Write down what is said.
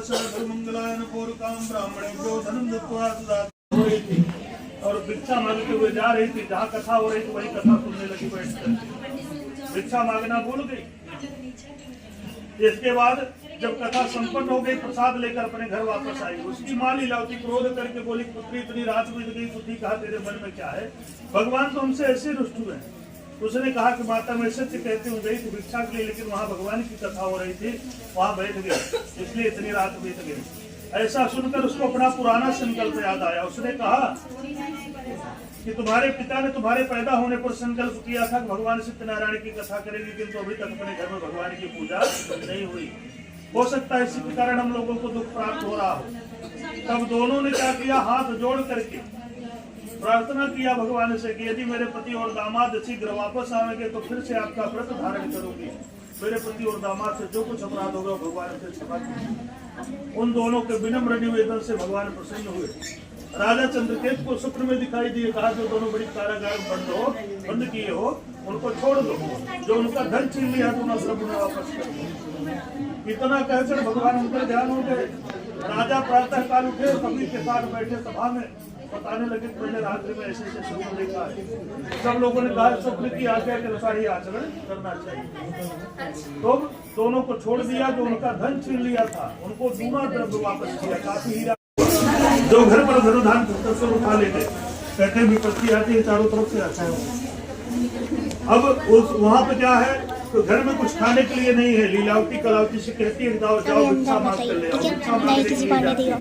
मंगलाय पूर्वकाम ब्राह्मणेभ्यो धनं दत्त्वा ददातु हो रही थी और भिक्षा मांगते हुए जा रही थी। जहाँ कथा हो रही थी वही कथा सुनने लगी बैठकर। भिक्षा मांगना भूल गई। इसके बाद जब कथा संपन्न हो गई, प्रसाद लेकर अपने घर वापस आई। उसकी माँ लीलावती क्रोध करके बोली, पुत्री इतनी रात बीत गई, बुद्धि कहा, तेरे मन में क्या है? भगवान तो हमसे ऐसे रुष्ट हुए हैं। उसने कहा कि माता मैं सत्य कहती हूँ, गई थी भिक्षा के लिए, लेकिन वहाँ भगवान की कथा हो रही थी, वहाँ बैठ गए, इसलिए इतनी रात बीत गई। ऐसा सुनकर उसको अपना पुराना संकल्प याद आया। उसने कहा कि तुम्हारे पिता ने तुम्हारे पैदा होने पर संकल्प किया था कि भगवान सत्यनारायण की कथा करेगी, किंतु अभी तक अपने घर में भगवान की पूजा नहीं हुई। हो सकता है इसी के कारण हम लोगों को दुख प्राप्त हो रहा हो। तब दोनों ने क्या किया, हाथ जोड़ करके प्रार्थना किया भगवान से कि यदि मेरे पति और दामाद शीघ्र वापस आएंगे तो फिर से आपका व्रत धारण करूंगी। मेरे पति और दामाद से जो कुछ अपराध होगा भगवान से क्षमा कीजिए। उन दोनों के विनम्र निवेदन से भगवान प्रसन्न हुए। राजा चंद्रकेतु को स्वप्न में दिखाई दिए, कहा जो दोनों बड़ी कारागार बंद किए हो उनको छोड़ दो, जो उनका धन छीन लिया तो उन्हें प्रभु ने वापस कर दो। इतना कहकर भगवान उनका ध्यान हो गए। राजा प्रातः काल उठे, सभी के साथ बैठे सभा में बताने लगे, पहले रात्रि में ऐसे ऐसे स्वप्न देखा है। सब लोगों ने कहा स्वप्न की आज्ञा के अनुसार ही आचरण करना चाहिए। तो दोनों को छोड़ दिया, जो उनका धन छीन लिया था उनको दूना द्रव्य वापस किया, काफी हीरा। जो घर पर धनुधान से उठा लेते, कहते विपत्ति आती है चारों तरफ से आता है। अब उस वहाँ पे क्या है, तो घर में कुछ खाने के लिए नहीं है। लीलावती कलावती से कहती है जाओ भिक्षा मांग कर ले आओ। भिक्षा मांगने के लिए